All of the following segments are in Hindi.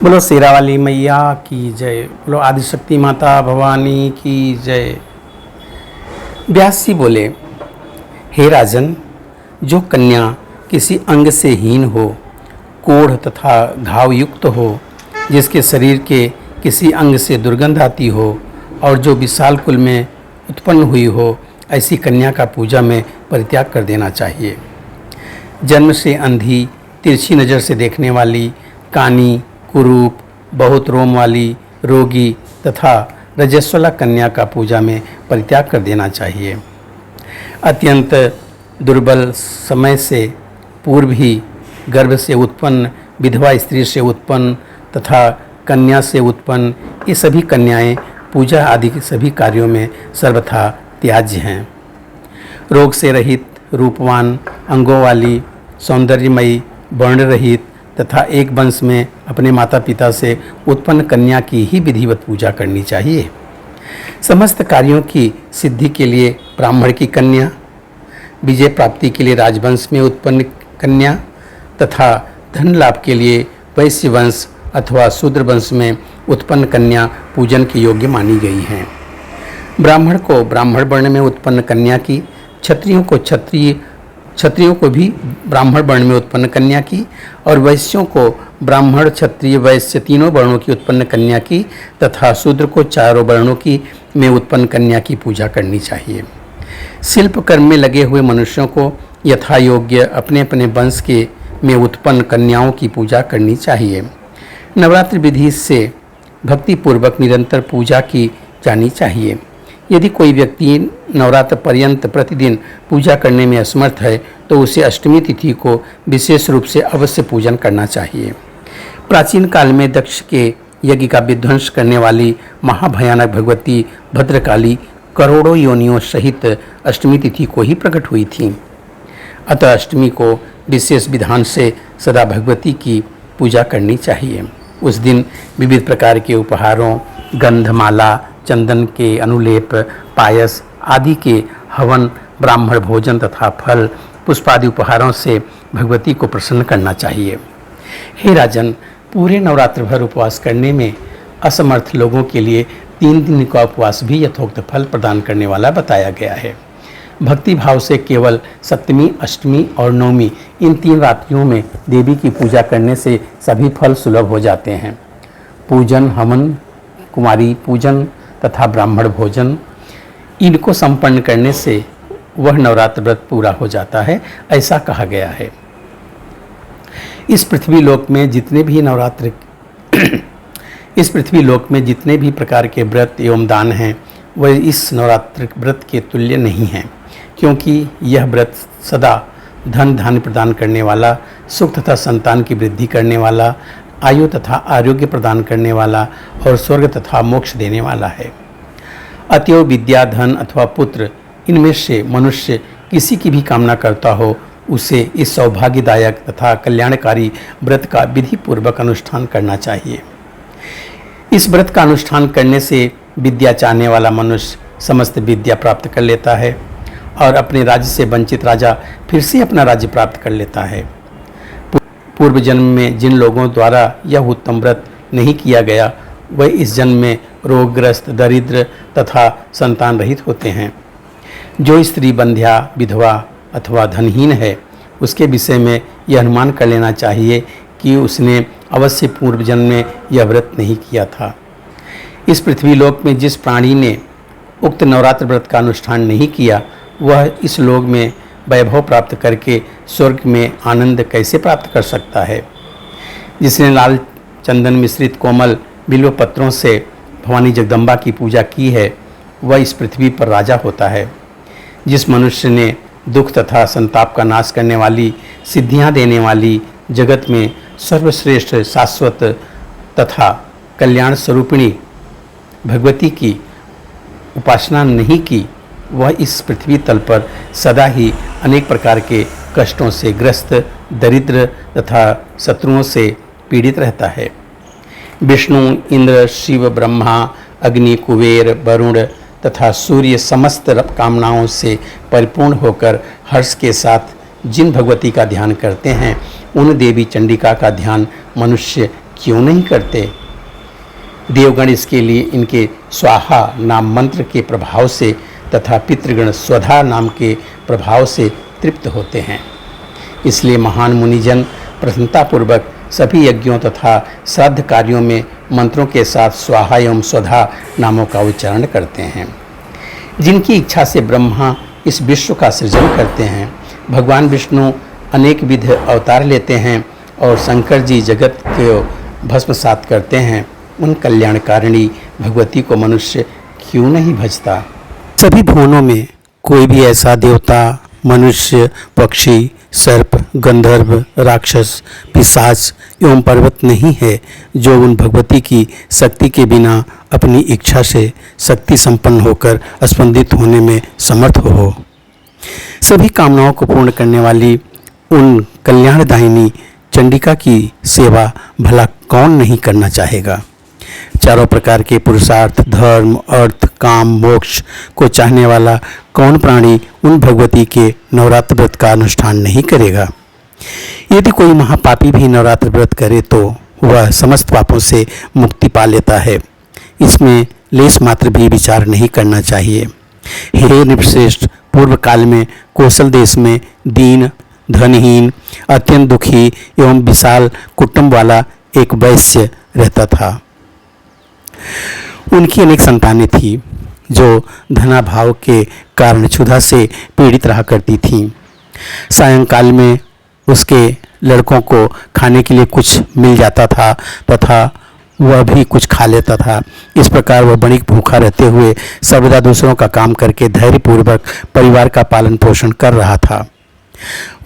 बोलो शेरा वाली मैया की जय। बोलो आदिशक्ति माता भवानी की जय। व्यास जी बोले, हे राजन, जो कन्या किसी अंग से हीन हो, कोढ़ तथा घाव युक्त हो, जिसके शरीर के किसी अंग से दुर्गंध आती हो और जो विशाल कुल में उत्पन्न हुई हो, ऐसी कन्या का पूजा में परित्याग कर देना चाहिए। जन्म से अंधी, तिरछी नज़र से देखने वाली, कानी, कुरूप, बहुत रोम वाली, रोगी तथा रजस्वला कन्या का पूजा में परित्याग कर देना चाहिए। अत्यंत दुर्बल समय से पूर्व ही गर्भ से उत्पन्न, विधवा स्त्री से उत्पन्न तथा कन्या से उत्पन्न ये सभी कन्याएं पूजा आदि के सभी कार्यों में सर्वथा त्याज्य हैं। रोग से रहित, रूपवान, अंगों वाली, सौंदर्यमयी, वर्ण रहित तथा एक वंश में अपने माता पिता से उत्पन्न कन्या की ही विधिवत पूजा करनी चाहिए। समस्त कार्यों की सिद्धि के लिए ब्राह्मण की कन्या, विजय प्राप्ति के लिए राजवंश में उत्पन्न कन्या तथा धन लाभ के लिए वैश्य वंश अथवा शूद्र वंश में उत्पन्न कन्या पूजन के योग्य मानी गई हैं। ब्राह्मण को ब्राह्मण वर्ण में उत्पन्न कन्या की, क्षत्रियों को भी ब्राह्मण वर्ण में उत्पन्न कन्या की और वैश्यों को ब्राह्मण, क्षत्रिय, वैश्य तीनों वर्णों की उत्पन्न कन्या की तथा शूद्र को चारों वर्णों की में उत्पन्न कन्या की पूजा करनी चाहिए। शिल्प कर्म में लगे हुए मनुष्यों को यथा योग्य अपने अपने वंश के में उत्पन्न कन्याओं की पूजा करनी चाहिए। नवरात्रि विधि से भक्तिपूर्वक निरंतर पूजा की जानी चाहिए। यदि कोई व्यक्ति नवरात्र पर्यंत प्रतिदिन पूजा करने में असमर्थ है तो उसे अष्टमी तिथि को विशेष रूप से अवश्य पूजन करना चाहिए। प्राचीन काल में दक्ष के यज्ञ का विध्वंस करने वाली महाभयानक भगवती भद्रकाली करोड़ों योनियों सहित अष्टमी तिथि को ही प्रकट हुई थी। अतः अष्टमी को विशेष विधान से सदा भगवती की पूजा करनी चाहिए। उस दिन विविध प्रकार के उपहारों, गंधमाला, चंदन के अनुलेप, पायस आदि के हवन, ब्राह्मण भोजन तथा फल, पुष्पादि उपहारों से भगवती को प्रसन्न करना चाहिए। हे राजन, पूरे नवरात्र भर उपवास करने में असमर्थ लोगों के लिए 3 दिन का उपवास भी यथोक्त फल प्रदान करने वाला बताया गया है। भक्ति भाव से केवल सप्तमी, अष्टमी और नवमी इन 3 रात्रियों में देवी की पूजा करने से सभी फल सुलभ हो जाते हैं। पूजन, हवन, कुमारी पूजन तथा ब्राह्मण भोजन इनको संपन्न करने से वह नवरात्र व्रत पूरा हो जाता है, ऐसा कहा गया है। इस पृथ्वी लोक में जितने भी प्रकार के व्रत एवं दान हैं वह इस नवरात्र व्रत के तुल्य नहीं हैं, क्योंकि यह व्रत सदा धन धान्य प्रदान करने वाला, सुख तथा संतान की वृद्धि करने वाला, आयु तथा आरोग्य प्रदान करने वाला और स्वर्ग तथा मोक्ष देने वाला है। अतएव विद्या, धन अथवा पुत्र इनमें से मनुष्य किसी की भी कामना करता हो, उसे इस सौभाग्यदायक तथा कल्याणकारी व्रत का विधि पूर्वक अनुष्ठान करना चाहिए। इस व्रत का अनुष्ठान करने से विद्या चाहने वाला मनुष्य समस्त विद्या प्राप्त कर लेता है और अपने राज्य से वंचित राजा फिर से अपना राज्य प्राप्त कर लेता है। पूर्व जन्म में जिन लोगों द्वारा यह उत्तम व्रत नहीं किया गया वह इस जन्म में रोगग्रस्त, दरिद्र तथा संतान रहित होते हैं। जो स्त्री बंध्या, विधवा अथवा धनहीन है उसके विषय में यह अनुमान कर लेना चाहिए कि उसने अवश्य पूर्व जन्म में यह व्रत नहीं किया था। इस पृथ्वी लोक में जिस प्राणी ने उक्त नवरात्र व्रत का अनुष्ठान नहीं किया वह इस लोक में वैभव प्राप्त करके स्वर्ग में आनंद कैसे प्राप्त कर सकता है। जिसने लाल चंदन मिश्रित कोमल बिल्व पत्रों से भवानी जगदम्बा की पूजा की है वह इस पृथ्वी पर राजा होता है। जिस मनुष्य ने दुख तथा संताप का नाश करने वाली, सिद्धियां देने वाली, जगत में सर्वश्रेष्ठ, शाश्वत तथा कल्याण स्वरूपिणी भगवती की उपासना नहीं की वह इस पृथ्वी तल पर सदा ही अनेक प्रकार के कष्टों से ग्रस्त, दरिद्र तथा शत्रुओं से पीड़ित रहता है। विष्णु, इंद्र, शिव, ब्रह्मा, अग्नि, कुबेर, वरुण तथा सूर्य समस्त कामनाओं से परिपूर्ण होकर हर्ष के साथ जिन भगवती का ध्यान करते हैं उन देवी चंडिका का ध्यान मनुष्य क्यों नहीं करते? देवगण इसके लिए इनके स्वाहा नाम मंत्र के प्रभाव से तथा पितृगण स्वधा नाम के प्रभाव से तृप्त होते हैं। इसलिए महान मुनिजन प्रसन्नतापूर्वक सभी यज्ञों तथा श्राद्ध कार्यों में मंत्रों के साथ स्वाहा एवं स्वधा नामों का उच्चारण करते हैं। जिनकी इच्छा से ब्रह्मा इस विश्व का सृजन करते हैं, भगवान विष्णु अनेक विध अवतार लेते हैं और शंकर जी जगत को भस्मसात करते हैं, उन कल्याणकारिणी भगवती को मनुष्य क्यों नहीं भजता? सभी भुवनों में कोई भी ऐसा देवता, मनुष्य, पक्षी, सर्प, गंधर्व, राक्षस, पिशाच एवं पर्वत नहीं है जो उन भगवती की शक्ति के बिना अपनी इच्छा से शक्ति संपन्न होकर स्पंदित होने में समर्थ हो। सभी कामनाओं को पूर्ण करने वाली उन कल्याणदायिनी चंडिका की सेवा भला कौन नहीं करना चाहेगा? चारों प्रकार के पुरुषार्थ, धर्म, अर्थ, काम, मोक्ष को चाहने वाला कौन प्राणी उन भगवती के नवरात्र व्रत का अनुष्ठान नहीं करेगा? यदि कोई महापापी भी नवरात्र व्रत करे तो वह समस्त पापों से मुक्ति पा लेता है। इसमें लेश मात्र भी विचार नहीं करना चाहिए। हे नृपश्रेष्ठ, पूर्व काल में कौशल देश में दीन, धनहीन, अत्यंत दुखी एवं विशाल कुटुंब वाला एक वैश्य रहता था। उनकी अनेक संतानें थीं जो धनाभाव के कारण क्षुधा से पीड़ित रहा करती थीं। सायंकाल में उसके लड़कों को खाने के लिए कुछ मिल जाता था तथा वह भी कुछ खा लेता था। इस प्रकार वह बड़ी भूखा रहते हुए सर्वदा दूसरों का काम करके धैर्यपूर्वक परिवार का पालन पोषण कर रहा था।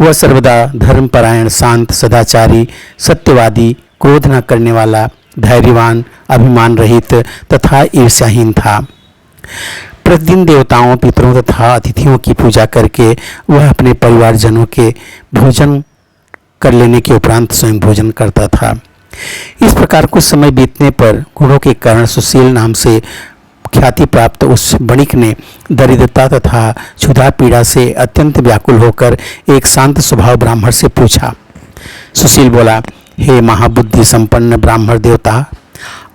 वह सर्वदा धर्मपरायण, शांत, सदाचारी, सत्यवादी, क्रोध न करने वाला, धैर्यवान, अभिमान रहित तथा ईर्ष्याहीन था। प्रतिदिन देवताओं, पितरों तथा अतिथियों की पूजा करके वह अपने परिवारजनों के भोजन कर लेने के उपरांत स्वयं भोजन करता था। इस प्रकार कुछ समय बीतने पर गुणों के कारण सुशील नाम से ख्याति प्राप्त उस वणिक ने दरिद्रता तथा क्षुधा पीड़ा से अत्यंत व्याकुल होकर एक शांत स्वभाव ब्राह्मण से पूछा। सुशील बोला, हे महाबुद्धि संपन्न ब्राह्मण देवता,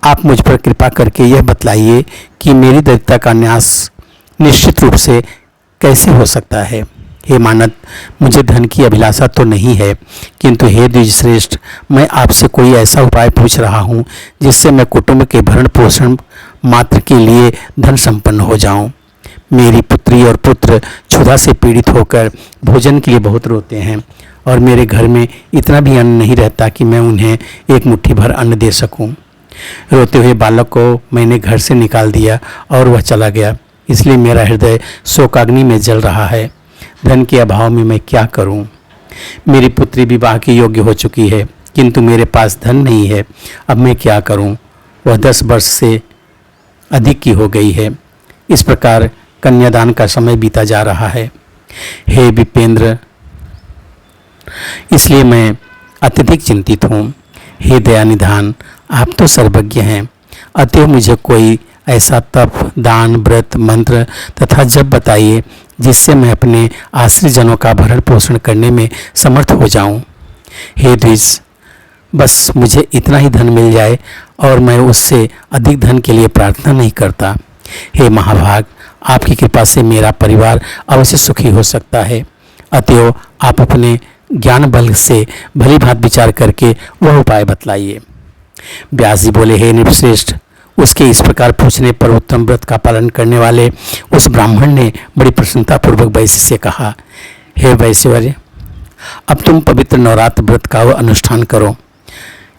आप मुझ पर कृपा करके यह बतलाइए कि मेरी दरिद्रता का न्यास निश्चित रूप से कैसे हो सकता है। हे मानद, मुझे धन की अभिलाषा तो नहीं है, किंतु हे द्विजश्रेष्ठ, मैं आपसे कोई ऐसा उपाय पूछ रहा हूँ जिससे मैं कुटुंब के भरण पोषण मात्र के लिए धन संपन्न हो जाऊँ। मेरी पुत्री और पुत्र क्षुधा से पीड़ित होकर भोजन के लिए बहुत रोते हैं और मेरे घर में इतना भी अन्न नहीं रहता कि मैं उन्हें एक मुट्ठी भर अन्न दे सकूं। रोते हुए बालक को मैंने घर से निकाल दिया और वह चला गया, इसलिए मेरा हृदय शोकाग्नि में जल रहा है। धन के अभाव में मैं क्या करूं? मेरी पुत्री विवाह के योग्य हो चुकी है, किंतु मेरे पास धन नहीं है। अब मैं क्या करूं? वह 10 वर्ष से अधिक की हो गई है। इस प्रकार कन्यादान का समय बीता जा रहा है। हे विपेंद्र, इसलिए मैं अत्यधिक चिंतित हूँ। हे दयानिधान, आप तो सर्वज्ञ हैं, अतएव मुझे कोई ऐसा तप, दान, व्रत, मंत्र तथा जप बताइए जिससे मैं अपने आश्रित जनों का भरण पोषण करने में समर्थ हो जाऊं। हे द्विज, बस मुझे इतना ही धन मिल जाए और मैं उससे अधिक धन के लिए प्रार्थना नहीं करता। हे महाभाग, आपकी कृपा से मेरा परिवार अवश्य सुखी हो सकता है, अतएव आप अपने ज्ञान बल से भली भांति विचार करके वह उपाय बतलाइए। व्यास जी बोले, हे नृपश्रेष्ठ, उसके इस प्रकार पूछने पर उत्तम व्रत का पालन करने वाले उस ब्राह्मण ने बड़ी प्रसन्नतापूर्वक वैश्य से कहा, हे वैश्यवर्य, अब तुम पवित्र नवरात्र व्रत का अनुष्ठान करो।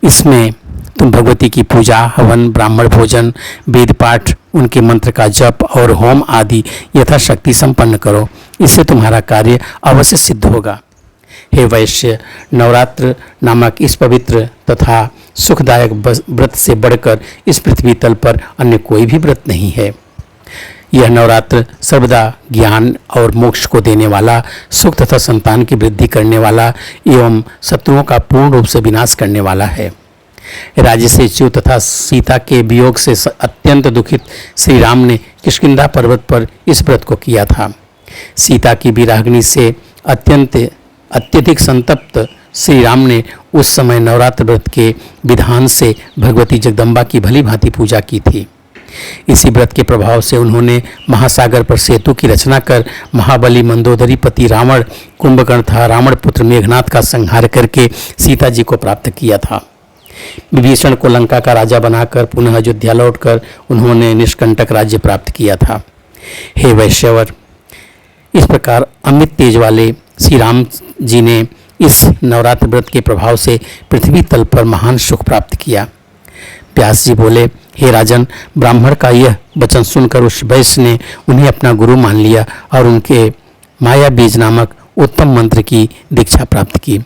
इसमें तुम भगवती की पूजा, हवन, ब्राह्मण भोजन, वेद पाठ, उनके मंत्र का जप और होम आदि यथाशक्ति संपन्न करो। इससे तुम्हारा कार्य अवश्य सिद्ध होगा। हे वैश्य, नवरात्र नामक इस पवित्र तथा सुखदायक व्रत से बढ़कर इस पृथ्वी तल पर अन्य कोई भी व्रत नहीं है। यह नवरात्र सर्वदा ज्ञान और मोक्ष को देने वाला, सुख तथा संतान की वृद्धि करने वाला एवं शत्रुओं का पूर्ण रूप से विनाश करने वाला है। राज्य से च्युत तथा सीता के वियोग से अत्यंत दुखित श्री राम ने किष्किंधा पर्वत पर इस व्रत को किया था। सीता की विराग्नि से अत्यधिक संतप्त श्री राम ने उस समय नवरात्र व्रत के विधान से भगवती जगदम्बा की भली भांति पूजा की थी। इसी व्रत के प्रभाव से उन्होंने महासागर पर सेतु की रचना कर महाबली मंदोदरी पति रावण कुंभकर्ण तथा रावण पुत्र मेघनाथ का संहार करके सीता जी को प्राप्त किया था। विभीषण को लंका का राजा बनाकर पुनः अयोध्या लौटकर उन्होंने निष्कंटक राज्य प्राप्त किया था। हे वैश्यवर, इस प्रकार अमित तेज वाले श्री राम जी ने इस नवरात्र व्रत के प्रभाव से पृथ्वी तल पर महान सुख प्राप्त किया। व्यास जी बोले, हे राजन, ब्राह्मण का यह वचन सुनकर उस वैश्य ने उन्हें अपना गुरु मान लिया और उनके माया बीज नामक उत्तम मंत्र की दीक्षा प्राप्त की।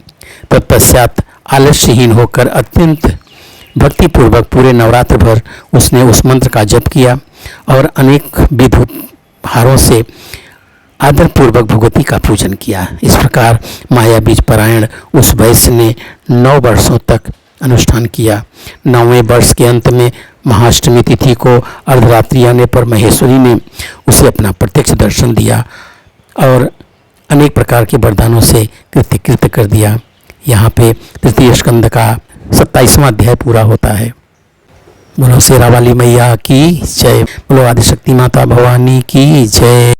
तत्पश्चात आलस्यहीन होकर अत्यंत भक्तिपूर्वक पूरे नवरात्र भर उसने उस मंत्र का जप किया और अनेक विध उपहारों से आदरपूर्वक भगवती का पूजन किया। इस प्रकार माया बीज परायण उस वैश्य ने 9 वर्षों तक अनुष्ठान किया। 9वें वर्ष के अंत में महाअष्टमी तिथि को अर्धरात्रि आने पर महेश्वरी ने उसे अपना प्रत्यक्ष दर्शन दिया और अनेक प्रकार के वरदानों से कृत कर दिया। यहाँ पे तृतीय स्कंद का 27वां अध्याय पूरा होता है। बोलो शेरा वाली मैया की जय, बोलो आदिशक्ति माता भवानी की जय।